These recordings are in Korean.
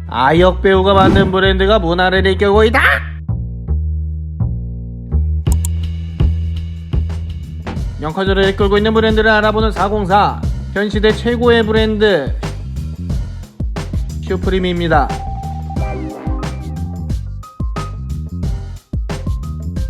아역 배우가 만든 브랜드가 문화를 이끌고 있다. 영화제를 이끌고 있는 브랜드를 알아보는 404. 현 시대 최고의 브랜드 슈프림입니다.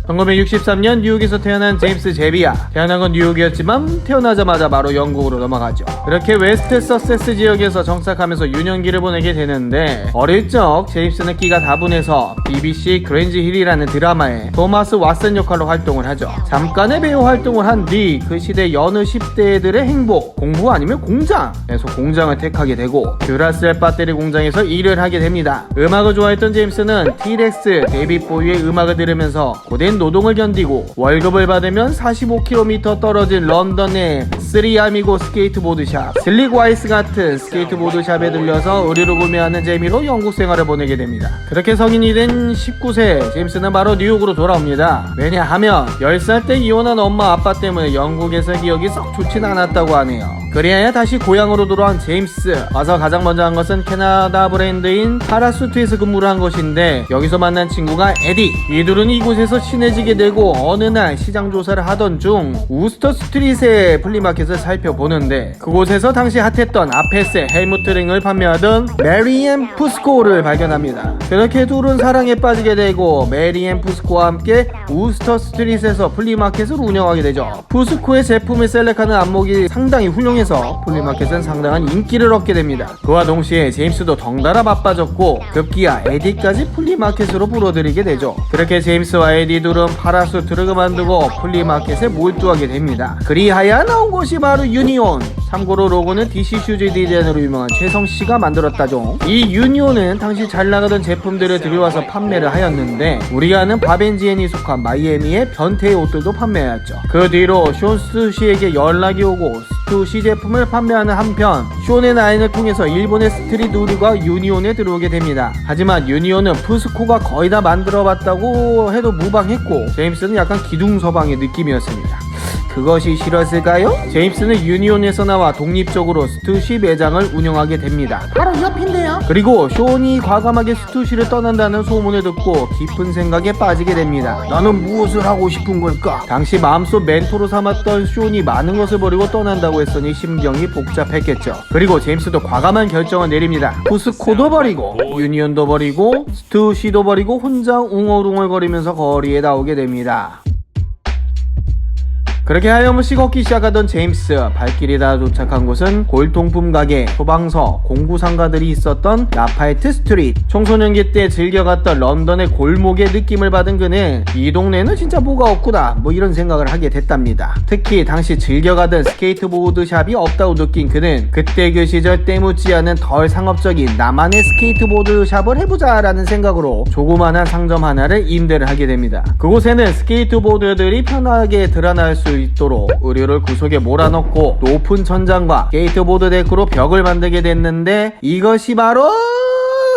1963년 뉴욕에서 태어난 제임스 제비야. 태어난 건 뉴욕이었지만 태어나자마자 바로 영국으로 넘어가죠. 그렇게 웨스트 서세스 지역에서 정착하면서 유년기를 보내게 되는데, 어릴 적 제임스는 끼가 다분해서 BBC 그랜지 힐이라는 드라마에 토마스 왓슨 역할로 활동을 하죠. 잠깐의 배우 활동을 한 뒤 그 시대 여느 10대들의 행복, 공부 아니면 공장에서 공장을 택하게 되고 듀라셀 배터리 공장에서 일을 하게 됩니다. 음악을 좋아했던 제임스는 티렉스, 데이빗 보이의 음악을 들으면서 고된 노동을 견디고 월급을 받으면 45km 떨어진 런던의 쓰리아미고 스케이트보드샵, 슬릭와이스 같은 스케이트보드샵에 들려서 의류를 구매하는 재미로 영국 생활을 보내게 됩니다. 그렇게 성인이 된 19세 제임스는 바로 뉴욕으로 돌아옵니다. 왜냐하면 10살 때 이혼한 엄마 아빠 때문에 영국에서 기억이 썩 좋진 않았다고 하네요. 그리하여 다시 고향으로 돌아온 제임스. 와서 가장 먼저 한 것은 캐나다 브랜드인 파라수트에서 근무를 한 것인데, 여기서 만난 친구가 에디. 이 둘은 이곳에서 친해지게 되고 어느 날 시장 조사를 하던 중 우스터 스트릿의 플리마켓을 살펴보는데, 그곳에서 당시 핫했던 아페스 헬무트링을 판매하던 메리앤 푸스코를 발견합니다. 그렇게 둘은 사랑에 빠지게 되고 메리앤 푸스코와 함께 우스터 스트릿에서 플리마켓을 운영하게 되죠. 푸스코의 제품을 셀렉하는 안목이 상당히 훌륭해서 플리마켓은 상당한 인기를 얻게 됩니다. 그와 동시에 제임스도 덩달아 바빠졌고 급기야 에디까지 플리마켓으로 불어들이게 되죠. 그렇게 제임스와 에디 둘은 파라수트를 그만두고 플리마켓에 몰두하게 됩니다. 그리하여 나온 것이 바로 유니온. 참고로 로고는 DC 슈즈 디자인으로 유명한 최성씨가 만들었다죠. 이 유니온은 당시 잘 나가던 제품들을 들여와서 판매를 하였는데, 우리가 아는 바벤지엔이 속한 마이애미의 변태의 옷들도 판매하였죠. 그 뒤로 쇼 스투시에게 연락이 오고 스투시 제품을 판매하는 한편 쇼의 나인을 통해서 일본의 스트릿 의류가 유니온에 들어오게 됩니다. 하지만 유니온은 푸스코가 거의 다 만들어봤다고 해도 무방했고 제임스는 약간 기둥서방의 느낌이었습니다. 그것이 싫었을까요? 제임스는 유니온에서 나와 독립적으로 스투시 매장을 운영하게 됩니다. 바로 옆인데요. 그리고 쇼니 과감하게 스투시를 떠난다는 소문을 듣고 깊은 생각에 빠지게 됩니다. 나는 무엇을 하고 싶은 걸까? 당시 마음속 멘토로 삼았던 쇼니 많은 것을 버리고 떠난다고 했으니 심경이 복잡했겠죠. 그리고 제임스도 과감한 결정을 내립니다. 푸스코도 버리고 유니온도 버리고 스투시도 버리고 혼자 웅얼웅얼거리면서 거리에 나오게 됩니다. 그렇게 하염없이 걷기 시작하던 제임스. 발길이 다 도착한 곳은 골동품 가게, 소방서, 공구상가들이 있었던 라파에트 스트리트. 청소년기 때 즐겨갔던 런던의 골목의 느낌을 받은 그는 이 동네는 진짜 뭐가 없구나 이런 생각을 하게 됐답니다. 특히 당시 즐겨가던 스케이트보드 샵이 없다고 느낀 그는 그때 그 시절 때묻지 않은 덜 상업적인 나만의 스케이트보드 샵을 해보자 라는 생각으로 조그만한 상점 하나를 임대를 하게 됩니다. 그곳에는 스케이트보드들이 편하게 드러날 수 있도록 의류를 구석에 몰아넣고 높은 천장과 스케이트보드 데크로 벽을 만들게 됐는데, 이것이 바로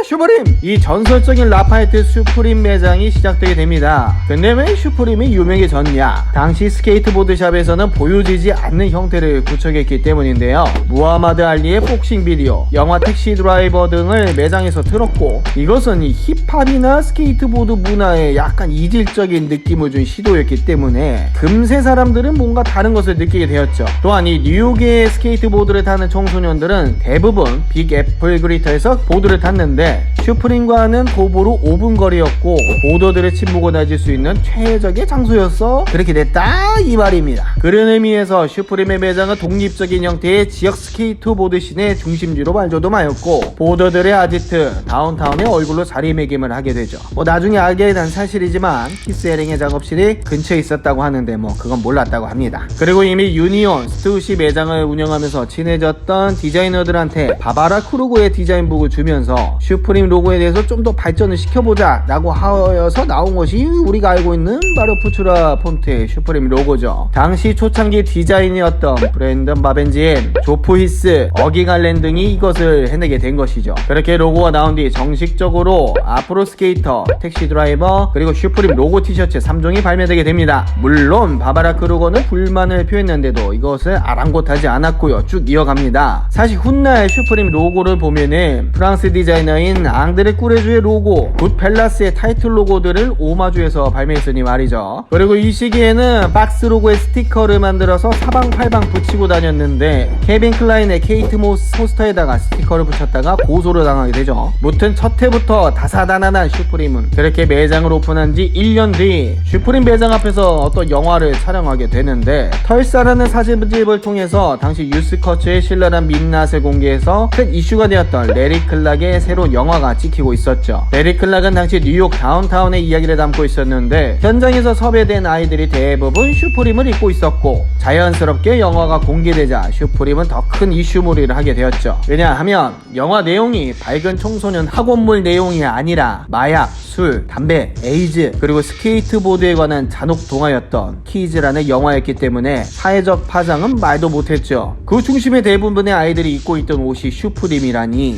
슈프림! 이 전설적인 라파에트 슈프림 매장이 시작되게 됩니다. 근데 왜 슈프림이 유명해졌냐? 당시 스케이트보드 샵에서는 보여지지 않는 형태를 구축했기 때문인데요. 무하마드 알리의 복싱 비디오, 영화 택시 드라이버 등을 매장에서 틀었고, 이것은 이 힙합이나 스케이트보드 문화에 약간 이질적인 느낌을 준 시도였기 때문에 금세 사람들은 뭔가 다른 것을 느끼게 되었죠. 또한 이 뉴욕의 스케이트보드를 타는 청소년들은 대부분 빅 애플 그리터에서 보드를 탔는데, 슈프림과는 도보로 5분 거리였고 보더들의 침묵을 다질 수 있는 최적의 장소였어. 그렇게 됐다 이 말입니다. 그런 의미에서 슈프림의 매장은 독립적인 형태의 지역 스케이트보드 씬의 중심지로 발돋움하였고, 보더들의 아지트 다운타운의 얼굴로 자리매김을 하게 되죠. 나중에 알게 된 사실이지만 키스 에링의 작업실이 근처에 있었다고 하는데 그건 몰랐다고 합니다. 그리고 이미 유니온, 스투시 매장을 운영하면서 친해졌던 디자이너들한테 바바라 크루고의 디자인북을 주면서 슈프림 로고에 대해서 좀 더 발전을 시켜보자 라고 하여서 나온 것이 우리가 알고 있는 바로 푸추라 폰트의 슈프림 로고죠. 당시 초창기 디자인이었던 브랜든 바벤지엔, 조프 히스, 어기 갈렌 등이 이것을 해내게 된 것이죠. 그렇게 로고가 나온 뒤 정식적으로 아프로 스케이터, 택시 드라이버, 그리고 슈프림 로고 티셔츠 3종이 발매되게 됩니다. 물론 바바라 크루거는 불만을 표했는데도 이것을 아랑곳하지 않았고요. 쭉 이어갑니다. 사실 훗날 슈프림 로고를 보면은 프랑스 디자이너인 앙드레 꾸레주의 로고, 굿펠라스의 타이틀 로고들을 오마주해서 발매했으니 말이죠. 그리고 이 시기에는 박스 로고의 스티커를 만들어서 사방팔방 붙이고 다녔는데 케빈 클라인의 케이트 모스 포스터에다가 스티커를 붙였다가 고소를 당하게 되죠. 무튼 첫 해부터 다사다난한 슈프림은 그렇게 매장을 오픈한 지 1년 뒤 슈프림 매장 앞에서 어떤 영화를 촬영하게 되는데, 털사라는 사진집을 통해서 당시 유스커츠의 신랄한 민낯을 공개해서 큰 이슈가 되었던 레리 클락의 새로운 영화가 찍히고 있었죠. 레리 클락은 당시 뉴욕 다운타운의 이야기를 담고 있었는데 현장에서 섭외된 아이들이 대부분 슈프림을 입고 있었고, 자연스럽게 영화가 공개되자 슈프림은 더 큰 이슈몰이를 하게 되었죠. 왜냐하면 영화 내용이 밝은 청소년 학원물 내용이 아니라 마약, 술, 담배, 에이즈, 그리고 스케이트보드에 관한 잔혹 동화였던 키즈라는 영화였기 때문에 사회적 파장은 말도 못했죠. 그 중심에 대부분의 아이들이 입고 있던 옷이 슈프림이라니,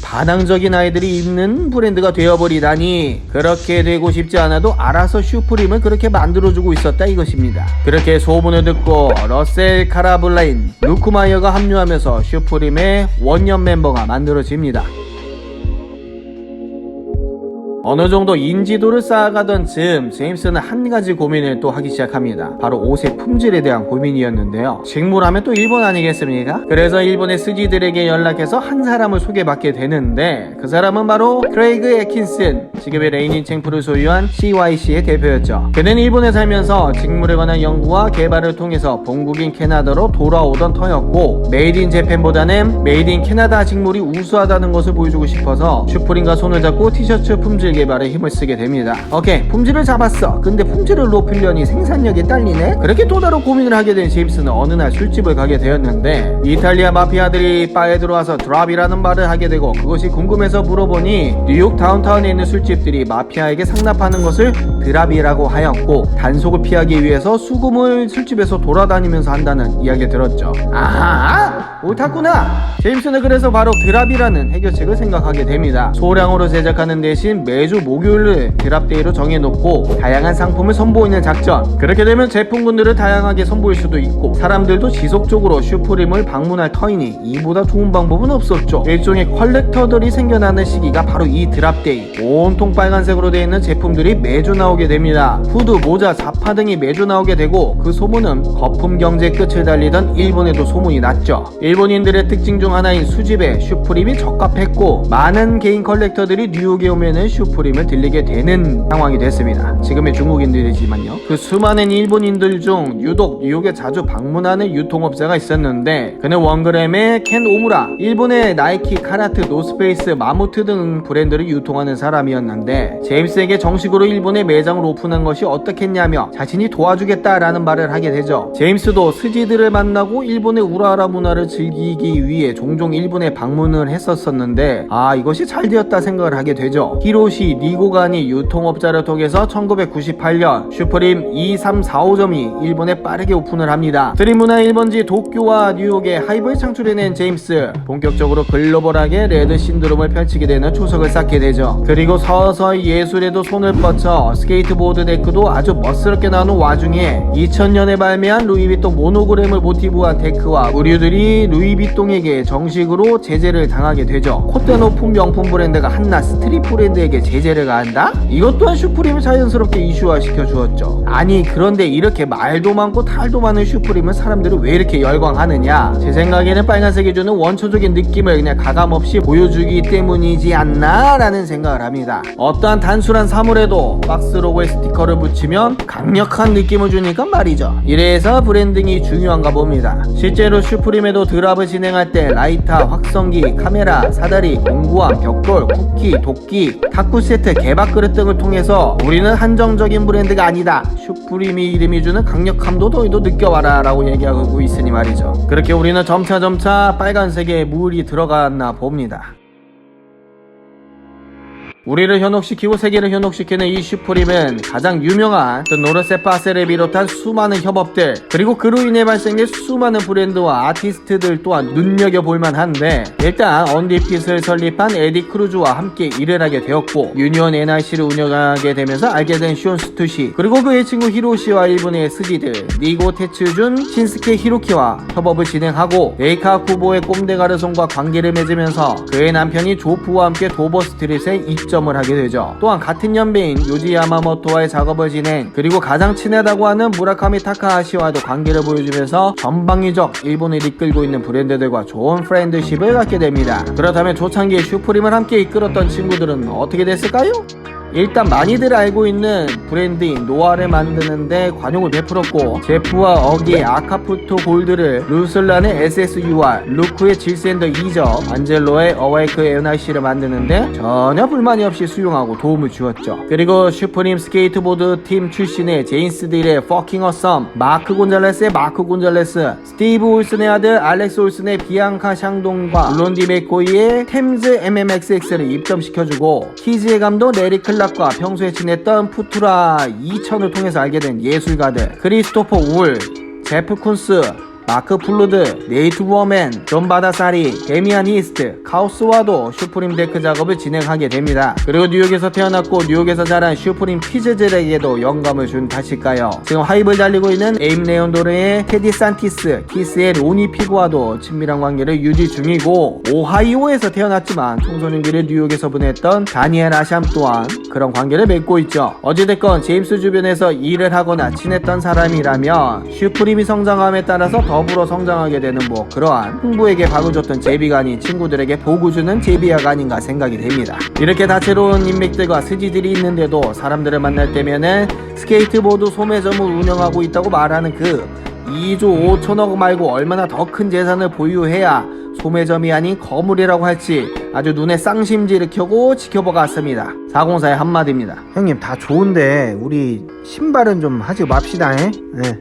반항적인 아이들이 입는 브랜드가 되어버리다니, 그렇게 되고 싶지 않아도 알아서 슈프림을 그렇게 만들어주고 있었다 이것입니다. 그렇게 소문을 듣고 러셀 카라블라인, 루크 마이어가 합류하면서 슈프림의 원년 멤버가 만들어집니다. 어느 정도 인지도를 쌓아가던 즈음 제임스는 한 가지 고민을 또 하기 시작합니다. 바로 옷의 품질에 대한 고민이었는데요. 직무라면 또 일본 아니겠습니까? 그래서 일본의 스지들에게 연락해서 한 사람을 소개받게 되는데, 그 사람은 바로 크레이그 애킨슨, 지금의 레이닌 챔프를 소유한 CYC의 대표였죠. 그는 일본에 살면서 직물에 관한 연구와 개발을 통해서 본국인 캐나다로 돌아오던 터였고, 메이드 인 재팬보다는 메이드 인 캐나다 직물이 우수하다는 것을 보여주고 싶어서 슈프림과 손을 잡고 티셔츠 품질 개발에 힘을 쓰게 됩니다. 오케이, 품질을 잡았어. 근데 품질을 높이려니 생산력이 딸리네? 그렇게 또 다른 고민을 하게 된 제임스는 어느 날 술집을 가게 되었는데, 이탈리아 마피아들이 바에 들어와서 드랍이라는 말을 하게 되고, 그것이 궁금해서 물어보니 뉴욕 다운타운에 있는 술집들이 마피아에게 상납하는 것을 드랍이라고 하였고, 단속을 피하기 위해서 수금을 술집에서 돌아다니면서 한다는 이야기를 들었죠. 아하! 옳았구나! 제임스는 그래서 바로 드랍이라는 해결책을 생각하게 됩니다. 소량으로 제작하는 대신 매주 목요일을 드랍데이로 정해놓고 다양한 상품을 선보이는 작전. 그렇게 되면 제품군들을 다양하게 선보일 수도 있고 사람들도 지속적으로 슈프림을 방문할 터이니 이보다 좋은 방법은 없었죠. 일종의 컬렉터들이 생겨나는 시기가 바로 이 드랍데이. 온통 빨간색으로 되어 있는 제품들이 매주 나오게 됩니다. 후드, 모자, 자파 등이 매주 나오게 되고, 그 소문은 거품 경제의 끝을 달리던 일본에도 소문이 났죠. 일본인들의 특징 중 하나인 수집에 슈프림이 적합했고, 많은 개인 컬렉터들이 뉴욕에 오면은 슈프림을 들리게 되는 상황이 됐습니다. 지금의 중국인들이지만요. 그 수많은 일본인들 중 유독 뉴욕에 자주 방문하는 유통업자가 있었는데, 그는 원그램의 켄 오무라, 일본의 나이키, 카라트, 노스페이스, 마무트 등 브랜드를 유통하는 사람이었는데, 제임스에게 정식으로 일본에 매장을 오픈한 것이 어떻겠냐며 자신이 도와주겠다라는 말을 하게 되죠. 제임스도 스지들을 만나고 일본의 우라라 문화를 즐기기 위해 종종 일본에 방문을 했었는데, 이것이 잘 되었다 생각을 하게 되죠. 히로시 니고간이 유통업자를 통해서 1998년 슈프림 2345점이 일본에 빠르게 오픈을 합니다. 스트릿 문화 1번지 도쿄와 뉴욕에 하이브를 창출해낸 제임스, 본격적으로 글로벌하게 레드 신드롬을 펼치게 되는 초석을 쌓게 되죠. 그리고 서서히 예술에도 손을 뻗쳐 스케이트보드 데크도 아주 멋스럽게 나오는 와중에 2000년에 발매한 루이비통 모노그램을 모티브한 데크와 의류들이 루이비통에게 정식으로 제재를 당하게 되죠. 콧대 높은 명품 브랜드가 한낱 스트릿 브랜드에게 제재를 가한다? 이것 또한 슈프림을 자연스럽게 이슈화 시켜주었죠. 아니, 그런데 이렇게 말도 많고 탈도 많은 슈프림은 사람들이 왜 이렇게 열광하느냐? 제 생각에는 빨간색이 주는 원초적인 느낌을 그냥 가감없이 보여주기 때문이지 않나? 라는 생각을 합니다. 어떠한 단순한 사물에도 박스 로고의 스티커를 붙이면 강력한 느낌을 주니까 말이죠. 이래서 브랜딩이 중요한가 봅니다. 실제로 슈프림에도 드랍을 진행할 때 라이터, 확성기, 카메라, 사다리, 공구함, 벽돌, 쿠키, 도끼, 탁구 세트, 개밥 그릇 등을 통해서 우리는 한정적인 브랜드가 아니다, 슈프림이 이름이 주는 강력함도 너희도 느껴와라 라고 얘기하고 있으니 말이죠. 그렇게 우리는 점차 빨간색에 물이 들어갔나 봅니다. 우리를 현혹시키고 세계를 현혹시키는 이 슈프림은 가장 유명한 노르세파세를 비롯한 수많은 협업들, 그리고 그로 인해 발생된 수많은 브랜드와 아티스트들 또한 눈여겨볼만 한데, 일단 언디핏을 설립한 에디 크루즈와 함께 일을 하게 되었고, 유니온 NIC를 운영하게 되면서 알게 된 숀 스투시, 그리고 그의 친구 히로시와 일본의 스지들 니고 테츠준, 신스케 히로키와 협업을 진행하고, 레이카 쿠보의 꼼데가르손과 관계를 맺으면서 그의 남편이 조프와 함께 도버 스트릿에 입점을 하게 되죠. 또한 같은 연배인 요지 야마모토와의 작업을 진행, 그리고 가장 친하다고 하는 무라카미 타카하시와도 관계를 보여주면서 전방위적 일본을 이끌고 있는 브랜드들과 좋은 프렌드십을 갖게 됩니다. 그렇다면 초창기에 슈프림을 함께 이끌었던 친구들은 어떻게 됐을까요? 일단 많이들 알고 있는 브랜드인 노아를 만드는데 관용을 베풀었고, 제프와 어기의 아카푸토 골드를, 루슬란의 SSUR, 루크의 질샌더 2점, 안젤로의 어웨이크 NIC를 만드는데 전혀 불만이 없이 수용하고 도움을 주었죠. 그리고 슈프림 스케이트보드 팀 출신의 제인스 딜의 Fucking Awesome, 마크 곤잘레스의 마크 곤잘레스, 스티브 올슨의 아들 알렉스 올슨의 비앙카 샹동과 론디 맥코이의 템즈 MMXX를 입점시켜주고, 키즈의 감독 레리 클라 과 평소에 지냈던 푸투라 2000을 통해서 알게 된 예술가들, 크리스토퍼 울, 제프 쿤스, 마크 플루드, 네이트 워맨, 존 바다사리, 데미안 히스트, 카우스와도 슈프림 데크 작업을 진행하게 됩니다. 그리고 뉴욕에서 태어났고 뉴욕에서 자란 슈프림 피즈들에게도 영감을 준 탓일까요? 지금 하입을 달리고 있는 에임 레온도르의 테디 산티스, 키스의 로니 피그와도 친밀한 관계를 유지 중이고, 오하이오에서 태어났지만 청소년기를 뉴욕에서 보냈던 다니엘 아샴 또한 그런 관계를 맺고 있죠. 어찌됐건 제임스 주변에서 일을 하거나 친했던 사람이라면 슈프림이 성장함에 따라서 더불어 성장하게 되는 그러한 홍보에게 박을 줬던 제비가 아닌 친구들에게 복을 주는 제비야가 아닌가 생각이 됩니다. 이렇게 다채로운 인맥들과 스지들이 있는데도 사람들을 만날 때면은 스케이트보드 소매점을 운영하고 있다고 말하는 그 2조 5천억 말고 얼마나 더 큰 재산을 보유해야 소매점이 아닌 거물이라고 할지 아주 눈에 쌍심지를 켜고 지켜보았습니다. 404의 한마디입니다. 형님 다 좋은데 우리 신발은 좀 하지 맙시다. 네.